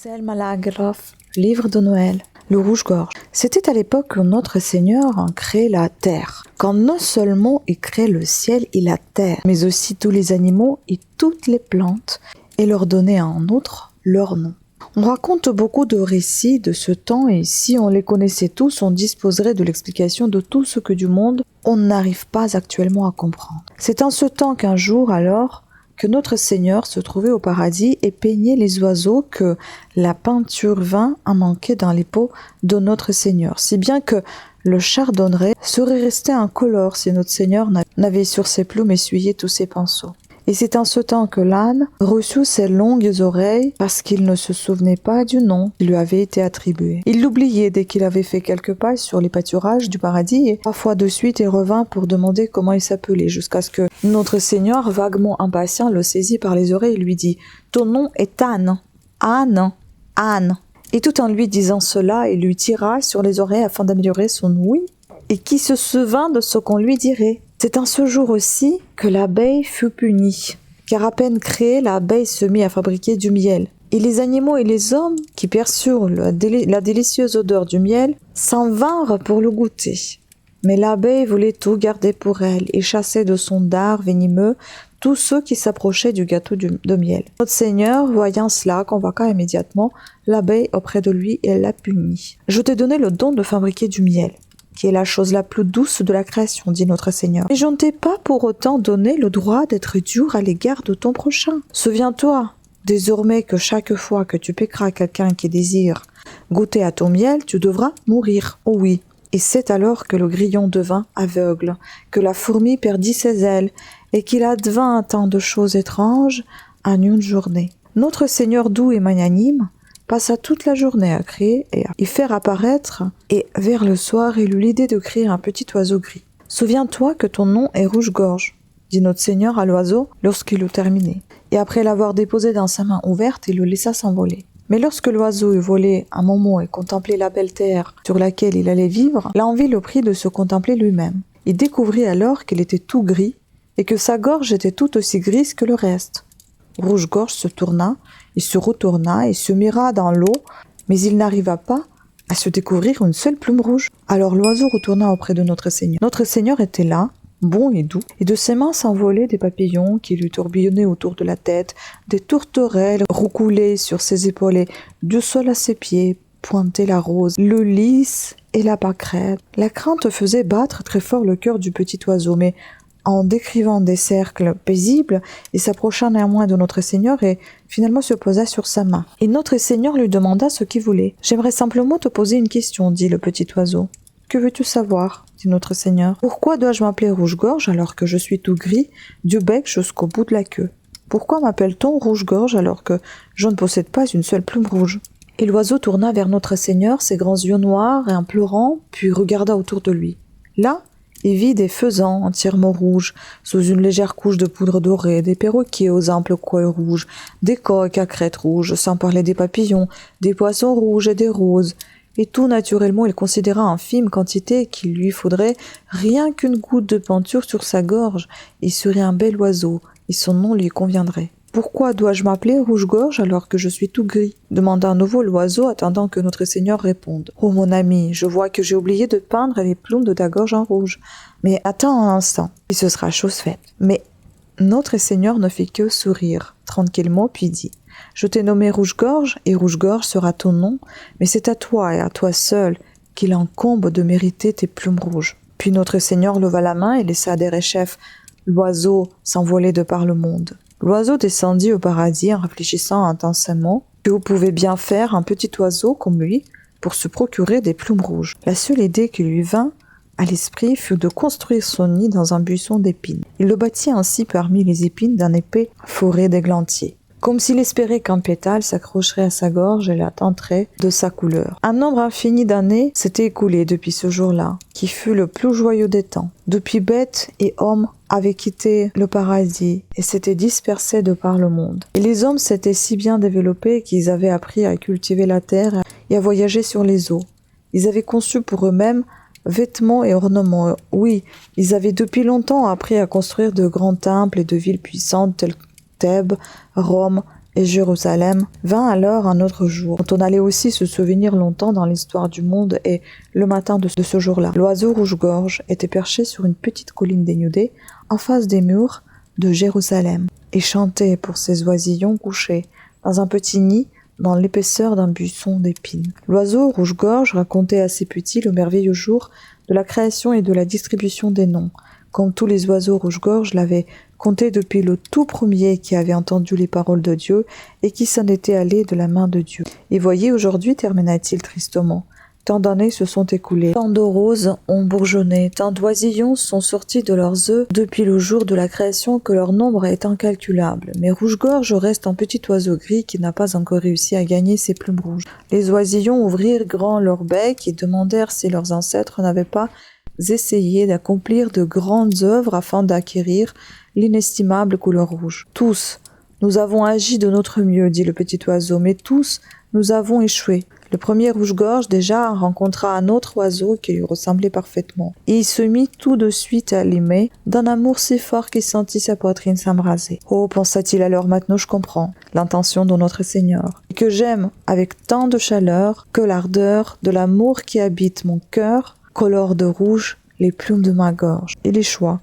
Selma Lagerlöf, livre de Noël. Le rouge-gorge. C'était à l'époque où notre Seigneur a créé la terre. Quand non seulement il crée le ciel et la terre, mais aussi tous les animaux et toutes les plantes, et leur donnait en outre leur nom. On raconte beaucoup de récits de ce temps et si on les connaissait tous, on disposerait de l'explication de tout ce que du monde on n'arrive pas actuellement à comprendre. C'est en ce temps qu'un jour alors, que notre Seigneur se trouvait au paradis et peignait les oiseaux que la peinture vint à manquer dans les peaux de notre Seigneur, si bien que le chardonneret serait resté incolore si notre Seigneur n'avait sur ses plumes essuyé tous ses pinceaux. Et c'est en ce temps que l'âne reçut ses longues oreilles parce qu'il ne se souvenait pas du nom qui lui avait été attribué. Il l'oubliait dès qu'il avait fait quelques pas sur les pâturages du paradis et 3 fois de suite il revint pour demander comment il s'appelait jusqu'à ce que notre Seigneur, vaguement impatient, le saisit par les oreilles et lui dit « Ton nom est Anne, Anne, Anne ». Et tout en lui disant cela, il lui tira sur les oreilles afin d'améliorer son ouïe et qui se souvint de ce qu'on lui dirait. C'est en ce jour aussi que l'abeille fut punie, car à peine créée, l'abeille se mit à fabriquer du miel. Et les animaux et les hommes, qui perçurent la délicieuse odeur du miel, s'en vinrent pour le goûter. Mais l'abeille voulait tout garder pour elle et chassait de son dard venimeux tous ceux qui s'approchaient du gâteau de miel. Notre Seigneur, voyant cela, convoqua immédiatement l'abeille auprès de lui et la punit. « Je t'ai donné le don de fabriquer du miel, qui est la chose la plus douce de la création, dit notre Seigneur. Et je ne t'ai pas pour autant donné le droit d'être dur à l'égard de ton prochain. Souviens-toi, désormais que chaque fois que tu piqueras quelqu'un qui désire goûter à ton miel, tu devras mourir. Oh oui. Et c'est alors que le grillon devint aveugle, que la fourmi perdit ses ailes, et qu'il advint tant de choses étranges en une journée. Notre Seigneur doux et magnanime passa toute la journée à crier et à y faire apparaître, et vers le soir, il eut l'idée de créer un petit oiseau gris. « Souviens-toi que ton nom est rouge-gorge, dit notre Seigneur à l'oiseau lorsqu'il eut terminé. Et après l'avoir déposé dans sa main ouverte, il le laissa s'envoler. Mais lorsque l'oiseau eut volé un moment et contemplé la belle terre sur laquelle il allait vivre, l'envie le prit de se contempler lui-même. Il découvrit alors qu'il était tout gris et que sa gorge était tout aussi grise que le reste. Rouge-gorge se tourna, il se retourna et se mira dans l'eau, mais il n'arriva pas à se découvrir une seule plume rouge. Alors l'oiseau retourna auprès de notre Seigneur. Notre Seigneur était là, bon et doux, et de ses mains s'envolaient des papillons qui lui tourbillonnaient autour de la tête, des tourterelles roucoulaient sur ses épaules et du sol à ses pieds pointait la rose, le lys et la pâquerette. La crainte faisait battre très fort le cœur du petit oiseau, mais en décrivant des cercles paisibles, il s'approcha néanmoins de notre Seigneur et finalement se posa sur sa main. Et notre Seigneur lui demanda ce qu'il voulait. « J'aimerais simplement te poser une question, dit le petit oiseau. »« Que veux-tu savoir ?» dit notre Seigneur. « Pourquoi dois-je m'appeler rouge-gorge alors que je suis tout gris, du bec jusqu'au bout de la queue? Pourquoi m'appelle-t-on rouge-gorge alors que je ne possède pas une seule plume rouge ?» Et l'oiseau tourna vers notre Seigneur ses grands yeux noirs et en pleurant, puis regarda autour de lui. Là, il vit des faisans entièrement rouges, sous une légère couche de poudre dorée, des perroquets aux amples cols rouges, des coqs à crête rouge, sans parler des papillons, des poissons rouges et des roses. Et tout naturellement, il considéra en infime quantité qu'il lui faudrait rien qu'une goutte de peinture sur sa gorge. Il serait un bel oiseau, et son nom lui conviendrait. « Pourquoi dois-je m'appeler rouge-gorge alors que je suis tout gris ?» demanda à nouveau l'oiseau, attendant que notre Seigneur réponde. « Oh mon ami, je vois que j'ai oublié de peindre les plumes de ta gorge en rouge. Mais attends un instant, et ce sera chose faite. » Mais notre Seigneur ne fit que sourire tranquillement, puis dit « Je t'ai nommé rouge-gorge, et rouge-gorge sera ton nom, mais c'est à toi et à toi seul qu'il incombe de mériter tes plumes rouges. » Puis notre Seigneur leva la main et laissa derechef l'oiseau s'envoler de par le monde. L'oiseau descendit au paradis en réfléchissant intensément que vous pouvez bien faire un petit oiseau comme lui pour se procurer des plumes rouges. La seule idée qui lui vint à l'esprit fut de construire son nid dans un buisson d'épines. Il le bâtit ainsi parmi les épines d'un épais forêt d'églantiers, comme s'il espérait qu'un pétale s'accrocherait à sa gorge et la tenterait de sa couleur. Un nombre infini d'années s'était écoulé depuis ce jour-là, qui fut le plus joyeux des temps. Depuis bêtes et hommes avaient quitté le paradis et s'étaient dispersés de par le monde. Et les hommes s'étaient si bien développés qu'ils avaient appris à cultiver la terre et à voyager sur les eaux. Ils avaient conçu pour eux-mêmes vêtements et ornements. Oui, ils avaient depuis longtemps appris à construire de grands temples et de villes puissantes telles que Thèbes, Rome Et Jérusalem vint alors un autre jour, dont on allait aussi se souvenir longtemps dans l'histoire du monde, et le matin de ce jour-là, l'oiseau rouge-gorge était perché sur une petite colline dénudée, en face des murs de Jérusalem, et chantait pour ses oisillons couchés dans un petit nid dans l'épaisseur d'un buisson d'épines. L'oiseau rouge-gorge racontait à ses petits le merveilleux jour de la création et de la distribution des noms, comme tous les oiseaux rouge-gorge l'avaient compté depuis le tout premier qui avait entendu les paroles de Dieu et qui s'en était allé de la main de Dieu. Et voyez, aujourd'hui, termina-t-il tristement, tant d'années se sont écoulées, tant de roses ont bourgeonné, tant d'oisillons sont sortis de leurs œufs depuis le jour de la création que leur nombre est incalculable. Mais rouge-gorge reste un petit oiseau gris qui n'a pas encore réussi à gagner ses plumes rouges. Les oisillons ouvrirent grand leur bec et demandèrent si leurs ancêtres n'avaient pas essayé d'accomplir de grandes œuvres afin d'acquérir l'inestimable couleur rouge. Tous, nous avons agi de notre mieux, dit le petit oiseau, mais tous, nous avons échoué. Le premier rouge-gorge déjà rencontra un autre oiseau qui lui ressemblait parfaitement, et il se mit tout de suite à l'aimer d'un amour si fort qu'il sentit sa poitrine s'embraser. Oh, pensa-t-il alors, maintenant je comprends l'intention de notre Seigneur, et que j'aime avec tant de chaleur que l'ardeur de l'amour qui habite mon cœur colore de rouge les plumes de ma gorge. Il échoua.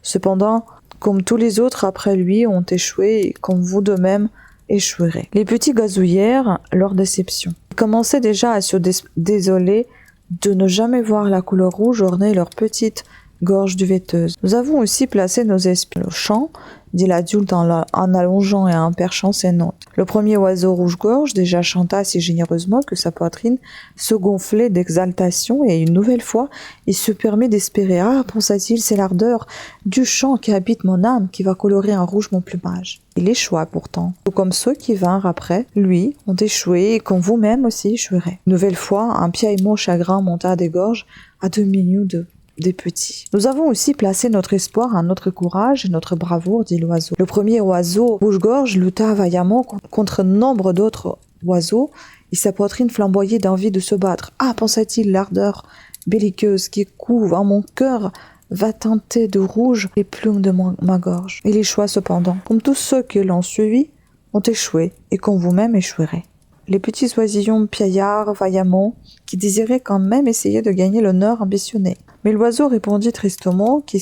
Cependant, comme tous les autres après lui ont échoué, et comme vous de même échouerez. Les petits gazouillèrent leur déception. Ils commençaient déjà à se désoler de ne jamais voir la couleur rouge orner leur petite gorge duvetteuse. Nous avons aussi placé nos espions au champ, dit l'adulte en allongeant et en perchant ses notes. Le premier oiseau rouge-gorge déjà chanta si généreusement que sa poitrine se gonflait d'exaltation, et une nouvelle fois, il se permit d'espérer. Ah, pensa-t-il, c'est l'ardeur du chant qui habite mon âme qui va colorer en rouge mon plumage. Il échoua pourtant, tout comme ceux qui vinrent après lui ont échoué, et comme vous-même aussi échouerez. Une nouvelle fois, un piaillement chagrin monta des gorges à demi-nues des petits. Nous avons aussi placé notre espoir en notre courage et notre bravoure, dit l'oiseau. Le premier oiseau rouge-gorge lutta vaillamment contre nombre d'autres oiseaux, et sa poitrine flamboyait d'envie de se battre. Ah, pensa-t-il, l'ardeur belliqueuse qui couve en mon cœur va teinter de rouge les plumes de ma gorge. Il échoua cependant, comme tous ceux qui l'ont suivi ont échoué, et comme vous-même échouerez. Les petits oisillons piaillards vaillamment, qui désiraient quand même essayer de gagner l'honneur ambitionné. Mais l'oiseau répondit tristement que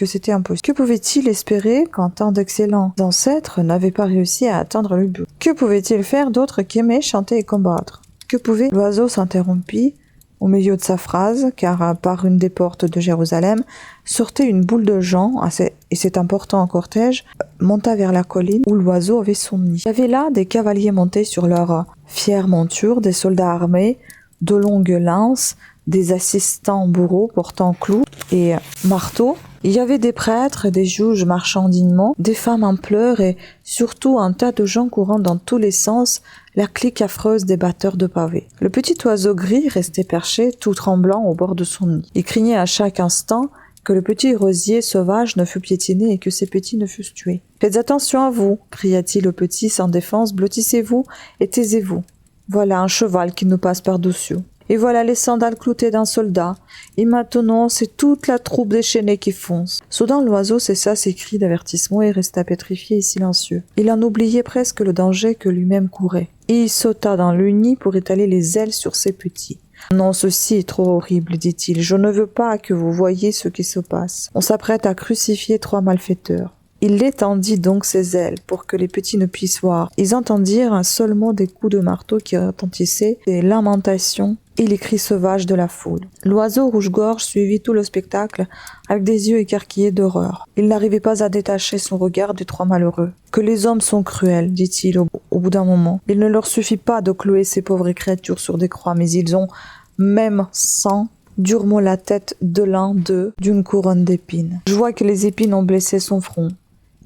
c'était impossible. Que pouvait-il espérer quand tant d'excellents ancêtres n'avaient pas réussi à atteindre le but? Que pouvait-il faire d'autre qu'aimer, chanter et combattre? Que pouvait... L'oiseau s'interrompit au milieu de sa phrase, car par une des portes de Jérusalem sortait une boule de gens, et cet important cortège monta vers la colline où l'oiseau avait son nid. Il y avait là des cavaliers montés sur leurs fières montures, des soldats armés de longues lances, des assistants bourreaux portant clous et marteaux. Il y avait des prêtres et des juges marchant dignement, des femmes en pleurs et surtout un tas de gens courant dans tous les sens, la clique affreuse des batteurs de pavés. Le petit oiseau gris restait perché, tout tremblant au bord de son nid. Il craignait à chaque instant que le petit rosier sauvage ne fût piétiné et que ses petits ne fussent tués. « Faites attention à vous » cria-t-il au petit sans défense, « blottissez-vous et taisez-vous. Voilà un cheval qui nous passe par-dessus. Et voilà les sandales cloutées d'un soldat. Et maintenant, c'est toute la troupe déchaînée qui fonce. » Soudain, l'oiseau cessa ses cris d'avertissement et resta pétrifié et silencieux. Il en oubliait presque le danger que lui-même courait. Et il sauta dans le nid pour étaler les ailes sur ses petits. « Non, ceci est trop horrible, dit-il. Je ne veux pas que vous voyiez ce qui se passe. On s'apprête à crucifier 3 malfaiteurs. » Il étendit donc ses ailes pour que les petits ne puissent voir. Ils entendirent seulement des coups de marteau qui retentissaient, des lamentations et les cris sauvages de la foule. L'oiseau rouge-gorge suivit tout le spectacle avec des yeux écarquillés d'horreur. Il n'arrivait pas à détacher son regard des 3 malheureux. « Que les hommes sont cruels, dit-il au bout d'un moment. Il ne leur suffit pas de clouer ces pauvres créatures sur des croix, mais ils ont, même sans durement la tête de l'un d'eux d'une couronne d'épines. Je vois que les épines ont blessé son front,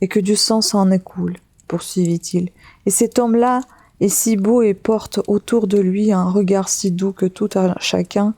et que du sang s'en écoule, poursuivit-il. Et cet homme-là est si beau et porte autour de lui un regard si doux que tout un chacun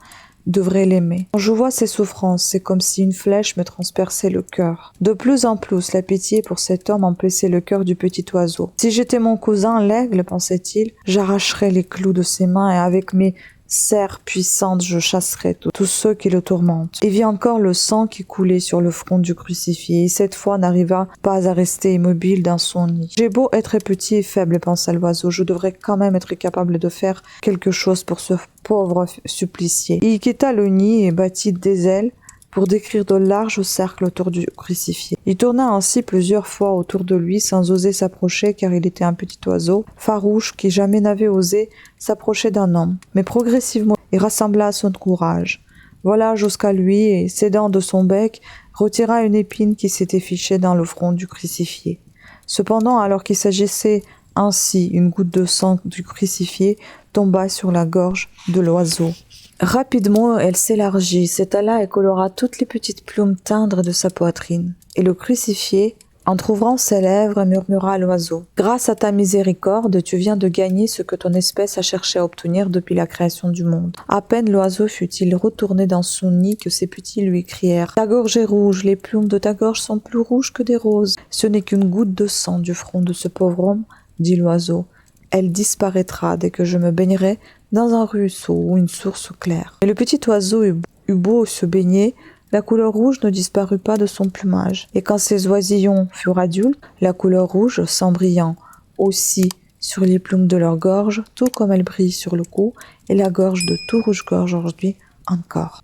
devrait l'aimer. Quand je vois ses souffrances, c'est comme si une flèche me transperçait le cœur. De plus en plus, la pitié pour cet homme emplissait le cœur du petit oiseau. Si j'étais mon cousin l'aigle, pensait-il, j'arracherais les clous de ses mains et avec mes Serre puissante, je chasserai tous ceux qui le tourmentent. Et vit encore le sang qui coulait sur le front du crucifié, et cette fois n'arriva pas à rester immobile dans son nid. J'ai beau être petit et faible, pensa l'oiseau, je devrais quand même être capable de faire quelque chose pour ce pauvre supplicié. Il quitta le nid et battit des ailes pour décrire de larges cercles autour du crucifié. Il tourna ainsi plusieurs fois autour de lui sans oser s'approcher car il était un petit oiseau farouche qui jamais n'avait osé s'approcher d'un homme. Mais progressivement, il rassembla son courage. Voilà jusqu'à lui et, s'aidant de son bec, retira une épine qui s'était fichée dans le front du crucifié. Cependant, alors qu'il s'agissait ainsi, une goutte de sang du crucifié tomba sur la gorge de l'oiseau. Rapidement, elle s'élargit, s'étala et colora toutes les petites plumes tendres de sa poitrine. Et le crucifié, entr'ouvrant ses lèvres, murmura à l'oiseau. « Grâce à ta miséricorde, tu viens de gagner ce que ton espèce a cherché à obtenir depuis la création du monde. » À peine l'oiseau fut-il retourné dans son nid que ses petits lui crièrent « Ta gorge est rouge, les plumes de ta gorge sont plus rouges que des roses. » « Ce n'est qu'une goutte de sang du front de ce pauvre homme, » dit l'oiseau. « Elle disparaîtra dès que je me baignerai dans un ruisseau ou une source claire. » Et le petit oiseau eut beau se baigner, la couleur rouge ne disparut pas de son plumage. Et quand ses oisillons furent adultes, la couleur rouge s'embrillant aussi sur les plumes de leur gorge, tout comme elle brille sur le cou et la gorge de tout rouge-gorge aujourd'hui encore.